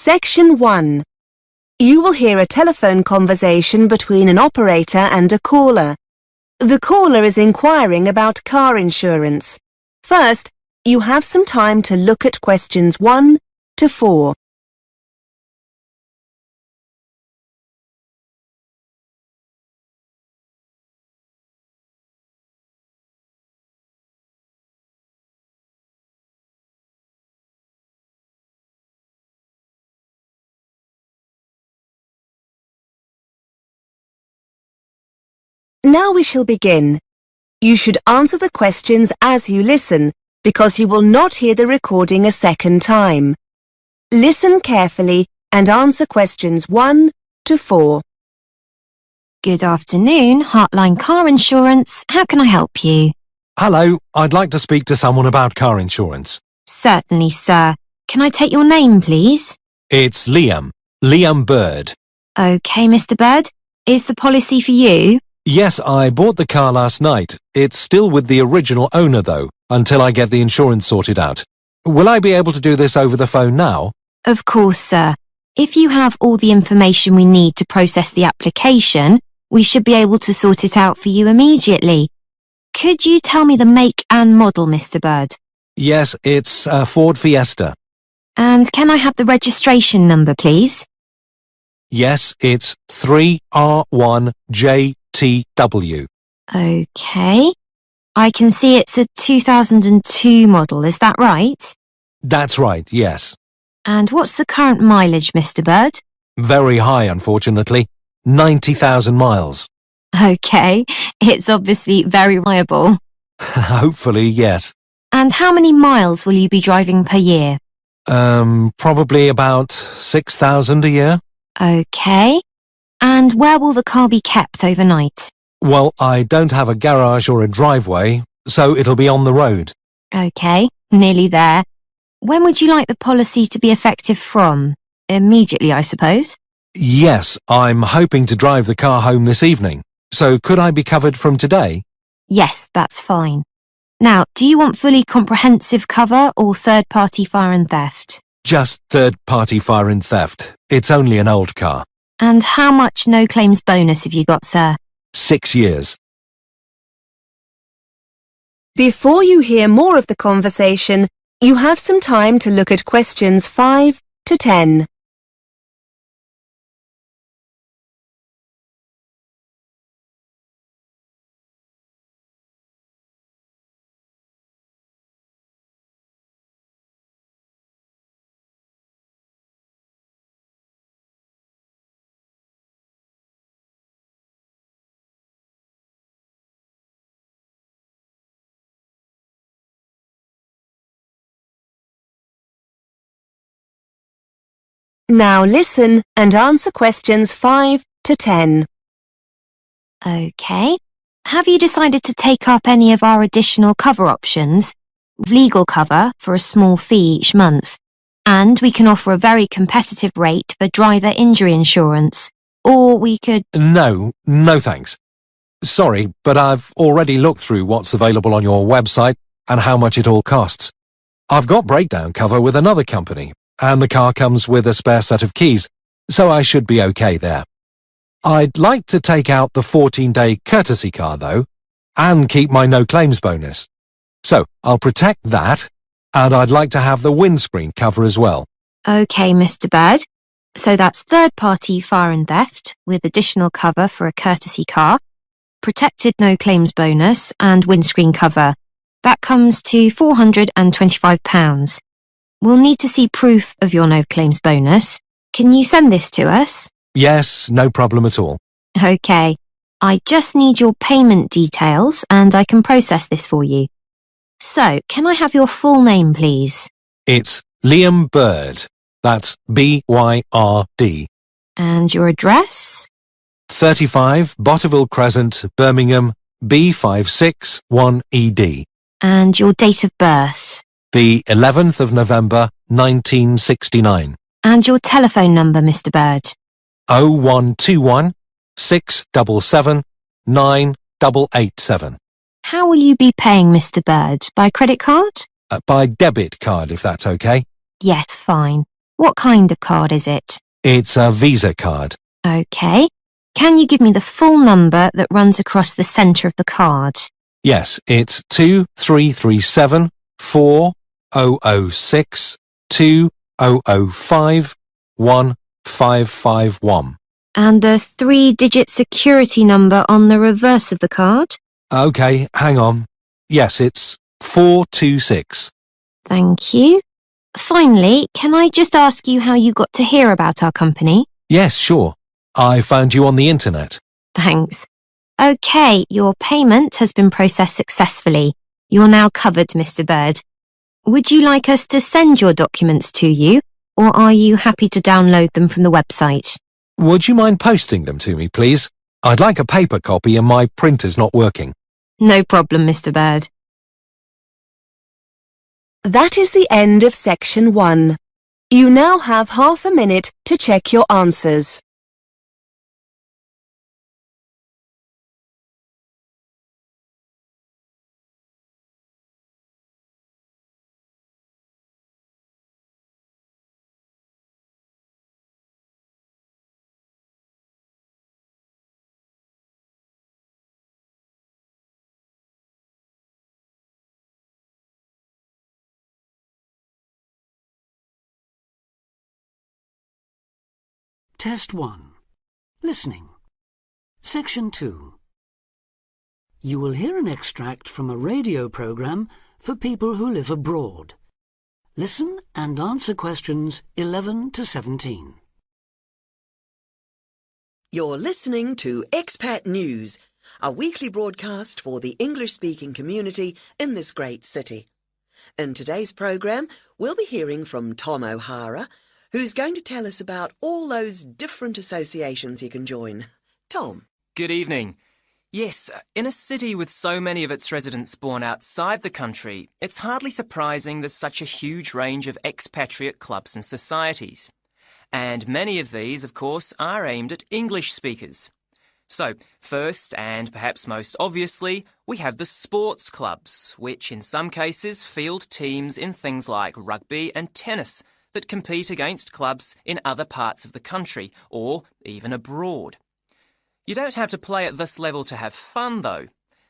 Section 1. You will hear a telephone conversation between an operator and a caller. The caller is inquiring about car insurance. First, you have some time to look at questions 1 to 4. Now we shall begin. You should answer the questions as you listen, because you will not hear the recording a second time. Listen carefully and answer questions 1 to 4. Good afternoon, Heartline Car Insurance. How can I help you? Hello, I'd like to speak to someone about car insurance. Certainly, sir. Can I take your name, please? It's Liam Bird. OK, Mr. Bird. Is the policy for you? Yes, I bought the car last night. It's still with the original owner, though, until I get the insurance sorted out. Will I be able to do this over the phone now? Of course, sir. If you have all the information we need to process the application, we should be able to sort it out for you immediately. Could you tell me the make and model, Mr. Bird? Yes, it's a Ford Fiesta. And can I have the registration number, please? Yes, it's 3R1JTW. OK. I can see it's a 2002 model, is that right? That's right, yes. And what's the current mileage, Mr. Bird? Very high, unfortunately. 90,000 miles. OK, it's obviously very reliable. Hopefully, yes. And how many miles will you be driving per year? Probably about 6,000 a year. OK. And where will the car be kept overnight? Well, I don't have a garage or a driveway, so it'll be on the road. OK, nearly there. When would you like the policy to be effective from? Immediately, I suppose? Yes, I'm hoping to drive the car home this evening. So could I be covered from today? Yes, that's fine. Now, do you want fully comprehensive cover or third-party fire and theft? Just third-party fire and theft. It's only an old car. And how much no-claims bonus have you got, sir? 6 years. Before you hear more of the conversation, you have some time to look at questions 5 to 10. Now listen and answer questions 5 to 10. OK. Have you decided to take up any of our additional cover options? Legal cover for a small fee each month. And we can offer a very competitive rate for driver injury insurance. Or we could... No thanks. Sorry, but I've already looked through what's available on your website and how much it all costs. I've got breakdown cover with another company, and the car comes with a spare set of keys, so I should be okay there. I'd like to take out the 14-day courtesy car, though, and keep my no-claims bonus. So I'll protect that, and I'd like to have the windscreen cover as well. OK, Mr. Bird. So that's third-party fire and theft with additional cover for a courtesy car, protected no-claims bonus and windscreen cover. That comes to £425. We'll need to see proof of your no-claims bonus. Can you send this to us? Yes, no problem at all. OK. I just need your payment details and I can process this for you. So, can I have your full name, please? It's Liam Bird. That's B-Y-R-D. And your address? 35 Botterville Crescent, Birmingham, B561ED. And your date of birth? The 11th of November, 1969. And your telephone number, Mr. Bird? 0121 677 9887. How will you be paying, Mr. Bird? By credit card? By debit card, if that's okay. Yes, fine. What kind of card is it? It's a Visa card. OK. Can you give me the full number that runs across the centre of the card? Yes, it's 2337 4006 2005 1551. And the 3-digit security number on the reverse of the card? OK, hang on. Yes, it's 426. Thank you. Finally, can I just ask you how you got to hear about our company? Yes, sure. I found you on the internet. Thanks. OK, your payment has been processed successfully. You're now covered, Mr. Bird. Would you like us to send your documents to you, or are you happy to download them from the website? Would you mind posting them to me, please? I'd like a paper copy and my printer's not working. No problem, Mr. Bird. That is the end of section 1. You now have half a minute to check your answers. Test 1. Listening. Section 2. You will hear an extract from a radio programme for people who live abroad. Listen and answer questions 11 to 17. You're listening to Expat News, a weekly broadcast for the English-speaking community in this great city. In today's programme, we'll be hearing from Tom O'Hara, who's going to tell us about all those different associations he can join. Tom. Good evening. Yes, in a city with so many of its residents born outside the country, it's hardly surprising there's such a huge range of expatriate clubs and societies. And many of these, of course, are aimed at English speakers. So, first and perhaps most obviously, we have the sports clubs, which in some cases field teams in things like rugby and tennis that compete against clubs in other parts of the country, or even abroad. You don't have to play at this level to have fun, though.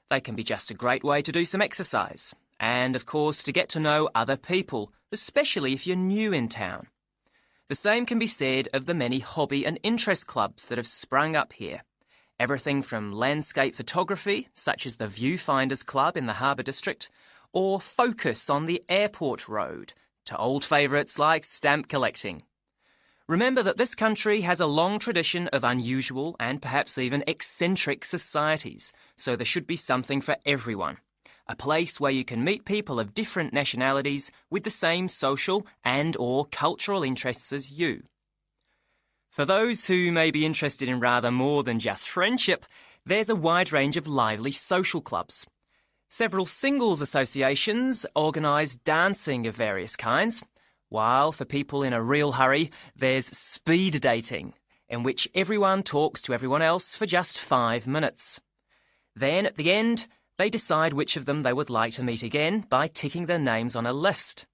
They can be just a great way to do some exercise, and of course to get to know other people, especially if you're new in town. The same can be said of the many hobby and interest clubs that have sprung up here. Everything from landscape photography, such as the Viewfinders Club in the Harbour District, or Focus on the Airport Road, to old favourites like stamp collecting. Remember that this country has a long tradition of unusual and perhaps even eccentric societies, so there should be something for everyone. A place where you can meet people of different nationalities with the same social and/or cultural interests as you. For those who may be interested in rather more than just friendship, there's a wide range of lively social clubs. Several singles associations organise dancing of various kinds, while for people in a real hurry, there's speed dating, in which everyone talks to everyone else for just 5 minutes. Then, at the end, they decide which of them they would like to meet again by ticking their names on a list.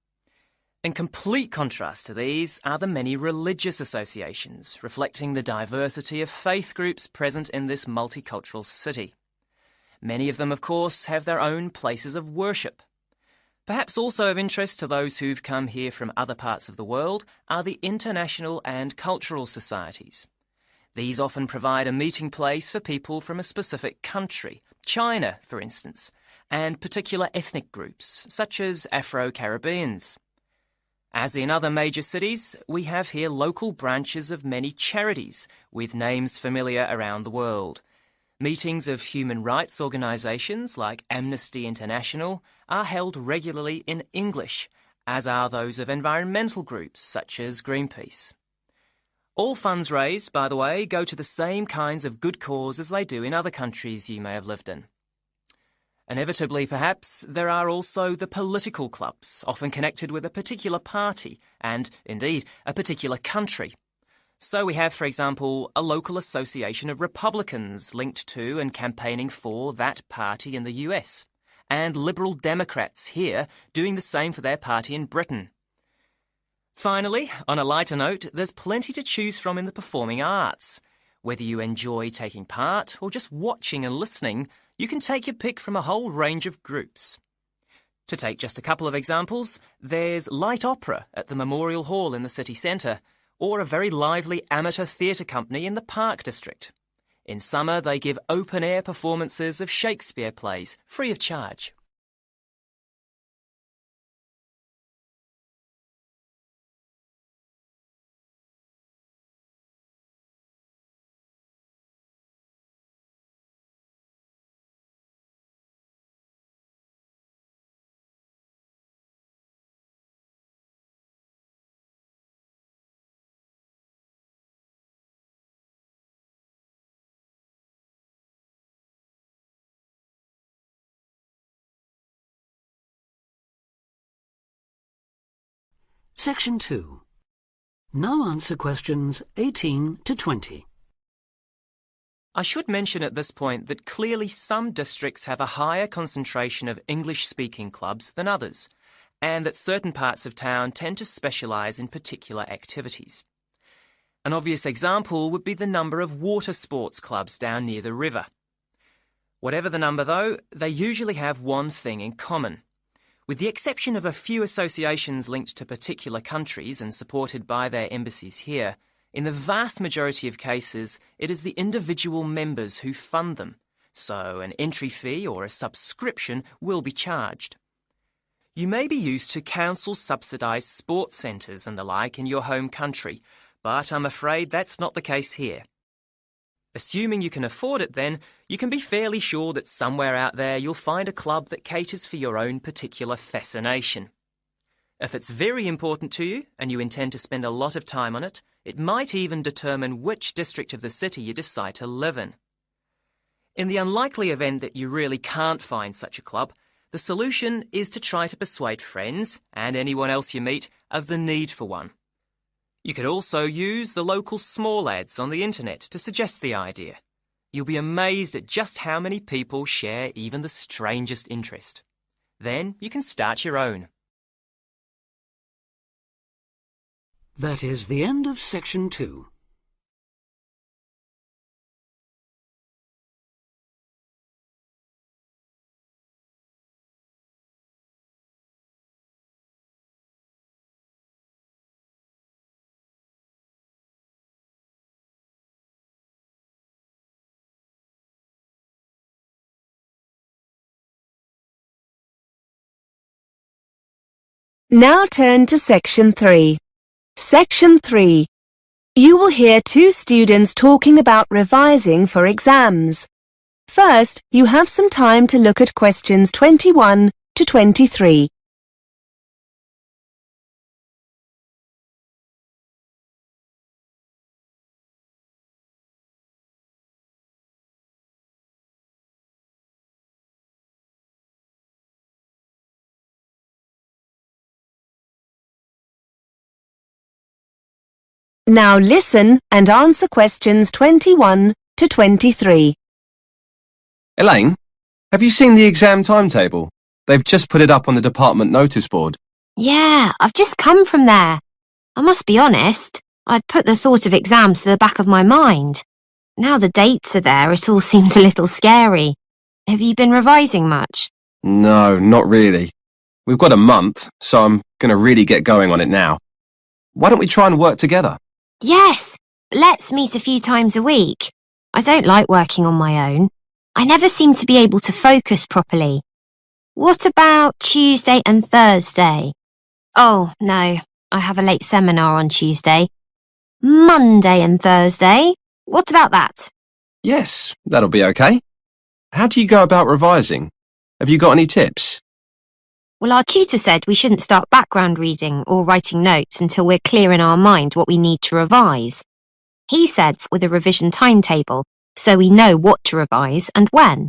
In complete contrast to these are the many religious associations, reflecting the diversity of faith groups present in this multicultural city. Many of them, of course, have their own places of worship. Perhaps also of interest to those who've come here from other parts of the world are the international and cultural societies. These often provide a meeting place for people from a specific country, China, for instance, and particular ethnic groups, such as Afro-Caribbeans. As in other major cities, we have here local branches of many charities, with names familiar around the world. Meetings of human rights organisations like Amnesty International are held regularly in English, as are those of environmental groups such as Greenpeace. All funds raised, by the way, go to the same kinds of good cause as they do in other countries you may have lived in. Inevitably, perhaps, there are also the political clubs, often connected with a particular party and, indeed, a particular country. So we have, for example, a local association of Republicans linked to and campaigning for that party in the US, and Liberal Democrats here doing the same for their party in Britain. Finally, on a lighter note, there's plenty to choose from in the performing arts. Whether you enjoy taking part or just watching and listening, you can take your pick from a whole range of groups. To take just a couple of examples, there's light opera at the Memorial Hall in the city centre, or a very lively amateur theatre company in the Park District. In summer, they give open-air performances of Shakespeare plays, free of charge. Section 2. Now answer questions 18 to 20. I should mention at this point that clearly some districts have a higher concentration of English-speaking clubs than others, and that certain parts of town tend to specialise in particular activities. An obvious example would be the number of water sports clubs down near the river. Whatever the number, though, they usually have one thing in common. With the exception of a few associations linked to particular countries and supported by their embassies here, in the vast majority of cases, it is the individual members who fund them, so an entry fee or a subscription will be charged. You may be used to council-subsidised sports centres and the like in your home country, but I'm afraid that's not the case here. Assuming you can afford it then, you can be fairly sure that somewhere out there you'll find a club that caters for your own particular fascination. If it's very important to you and you intend to spend a lot of time on it, it might even determine which district of the city you decide to live in. In the unlikely event that you really can't find such a club, the solution is to try to persuade friends and anyone else you meet of the need for one. You could also use the local small ads on the internet to suggest the idea. You'll be amazed at just how many people share even the strangest interest. Then you can start your own. That is the end of Section 2. Now turn to Section 3. Section 3. You will hear two students talking about revising for exams. First, you have some time to look at questions 21 to 23. Now listen and answer questions 21 to 23. Elaine, have you seen the exam timetable? They've just put it up on the department notice board. Yeah, I've just come from there. I must be honest, I'd put the thought of exams to the back of my mind. Now the dates are there, it all seems a little scary. Have you been revising much? No, not really. We've got a month, so I'm going to really get going on it now. Why don't we try and work together? Yes, let's meet a few times a week. I don't like working on my own. I never seem to be able to focus properly. What about Tuesday and Thursday? Oh, no, I have a late seminar on Tuesday. Monday and Thursday? What about that? Yes, that'll be okay. How do you go about revising? Have you got any tips? Well, our tutor said we shouldn't start background reading or writing notes until we're clear in our mind what we need to revise. He said with a revision timetable, so we know what to revise and when.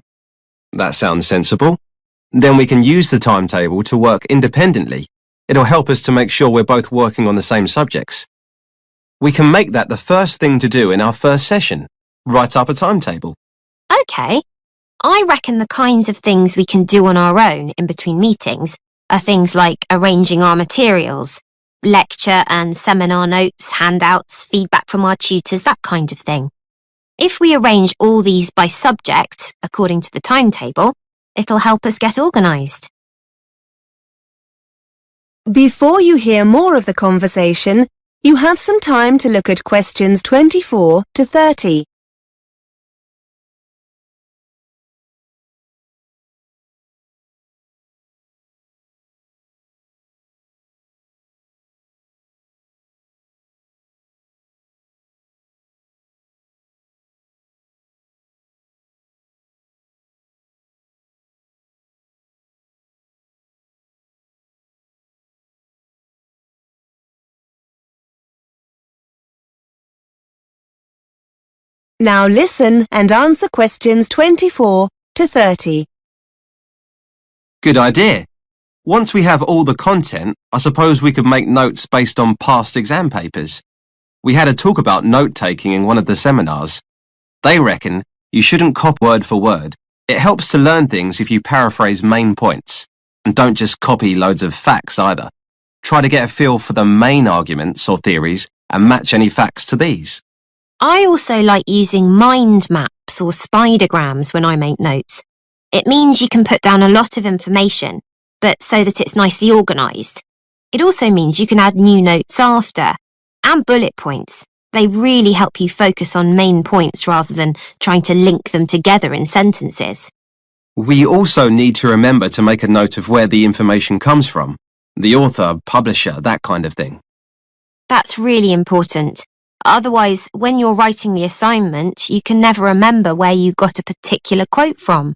That sounds sensible. Then we can use the timetable to work independently. It'll help us to make sure we're both working on the same subjects. We can make that the first thing to do in our first session. Write up a timetable. OK. I reckon the kinds of things we can do on our own in between meetings are things like arranging our materials, lecture and seminar notes, handouts, feedback from our tutors, that kind of thing. If we arrange all these by subject, according to the timetable, it'll help us get organised. Before you hear more of the conversation, you have some time to look at questions 24 to 30. Now listen and answer questions 24 to 30. Good idea. Once we have all the content, I suppose we could make notes based on past exam papers. We had a talk about note-taking in one of the seminars. They reckon you shouldn't copy word for word. It helps to learn things if you paraphrase main points. And don't just copy loads of facts either. Try to get a feel for the main arguments or theories and match any facts to these. I also like using mind maps or spidergrams when I make notes. It means you can put down a lot of information, but so that it's nicely organised. It also means you can add new notes after, and bullet points. They really help you focus on main points rather than trying to link them together in sentences. We also need to remember to make a note of where the information comes from. The author, publisher, that kind of thing. That's really important. Otherwise, when you're writing the assignment, you can never remember where you got a particular quote from.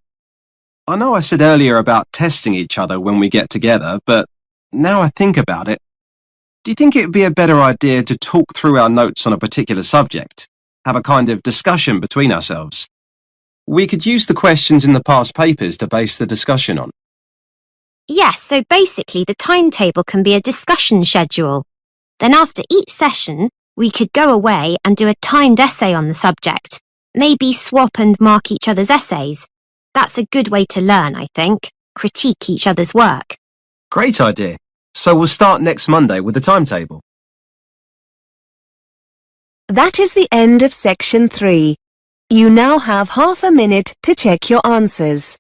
I know I said earlier about testing each other when we get together, but now I think about it, do you think it would be a better idea to talk through our notes on a particular subject? Have a kind of discussion between ourselves? We could use the questions in the past papers to base the discussion on. Yes, so basically the timetable can be a discussion schedule. Then after each session, we could go away and do a timed essay on the subject. Maybe swap and mark each other's essays. That's a good way to learn, I think. Critique each other's work. Great idea. So we'll start next Monday with the timetable. That is the end of section 3. You now have half a minute to check your answers.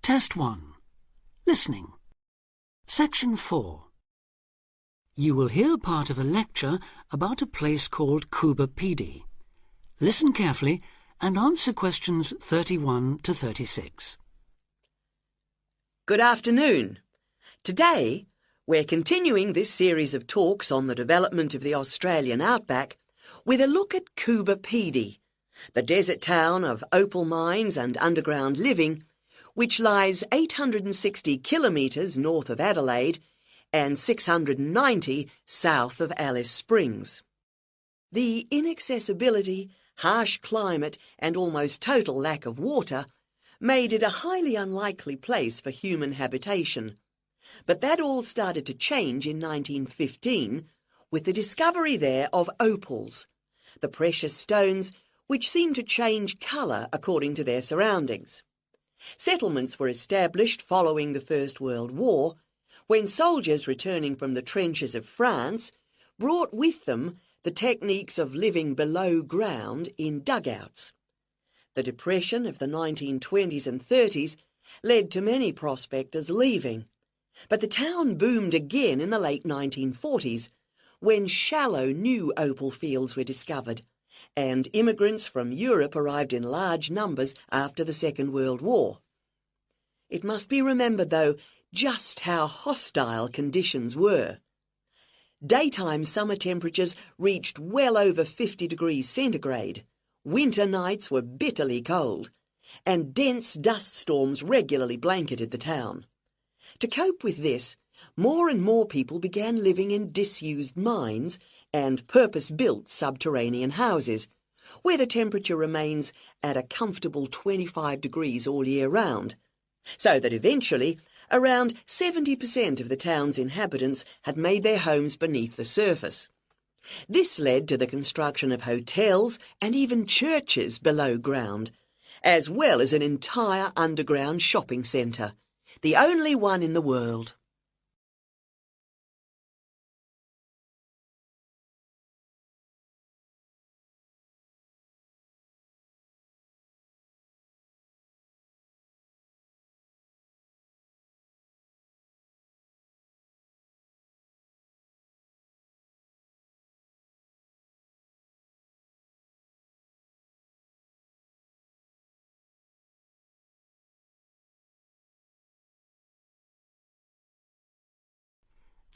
Test 1. Listening. Section 4. You will hear part of a lecture about a place called Cuba Pedy. Listen carefully and answer questions 31 to 36. Good afternoon. Today, we're continuing this series of talks on the development of the Australian outback with a look at Cuba Pedy, the desert town of opal mines and underground living, which lies 860 kilometres north of Adelaide and 690 south of Alice Springs. The inaccessibility, harsh climate and almost total lack of water made it a highly unlikely place for human habitation. But that all started to change in 1915 with the discovery there of opals, the precious stones which seem to change colour according to their surroundings. Settlements were established following the First World War, when soldiers returning from the trenches of France brought with them the techniques of living below ground in dugouts. The Depression of the 1920s and 30s led to many prospectors leaving, but the town boomed again in the late 1940s, when shallow new opal fields were discovered, and immigrants from Europe arrived in large numbers after the Second World War. It must be remembered, though, just how hostile conditions were. Daytime summer temperatures reached well over 50 degrees centigrade, winter nights were bitterly cold, and dense dust storms regularly blanketed the town. To cope with this, more and more people began living in disused mines and purpose-built subterranean houses, where the temperature remains at a comfortable 25 degrees all year round, so that eventually around 70% of the town's inhabitants had made their homes beneath the surface. This led to the construction of hotels and even churches below ground, as well as an entire underground shopping centre, the only one in the world.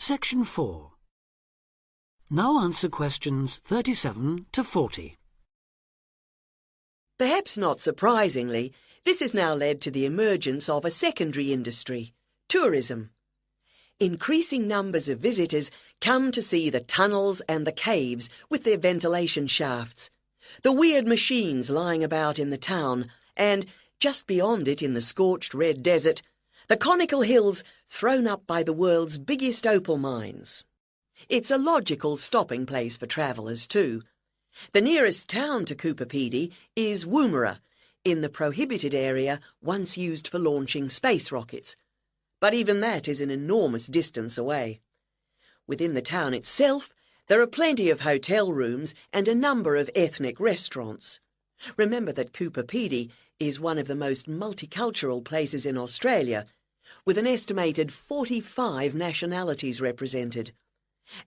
Section 4. Now answer questions 37 to 40. Perhaps not surprisingly, this has now led to the emergence of a secondary industry, tourism. Increasing numbers of visitors come to see the tunnels and the caves with their ventilation shafts, the weird machines lying about in the town, and, just beyond it in the scorched red desert, the conical hills thrown up by the world's biggest opal mines. It's a logical stopping place for travellers too. The nearest town to Cooper Pedy is Woomera, in the prohibited area once used for launching space rockets. But even that is an enormous distance away. Within the town itself, there are plenty of hotel rooms and a number of ethnic restaurants. Remember that Cooper Pedy is one of the most multicultural places in Australia, with an estimated 45 nationalities represented,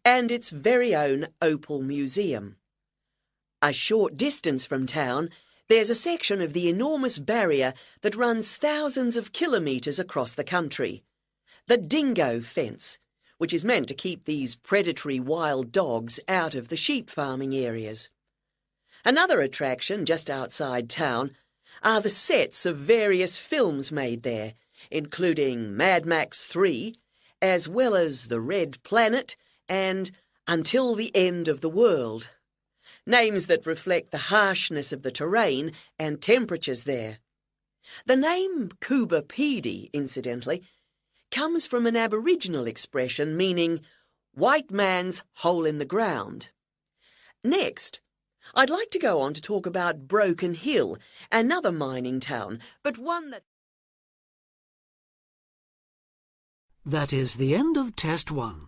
and its very own Opal Museum. A short distance from town, there's a section of the enormous barrier that runs thousands of kilometres across the country, the dingo fence, which is meant to keep these predatory wild dogs out of the sheep farming areas. Another attraction just outside town are the sets of various films made there, including Mad Max 3, as well as The Red Planet and Until the End of the World. Names that reflect the harshness of the terrain and temperatures there. The name Cooper Pedy, incidentally, comes from an Aboriginal expression meaning white man's hole in the ground. Next, I'd like to go on to talk about Broken Hill, another mining town, but one that... That is the end of Test 1.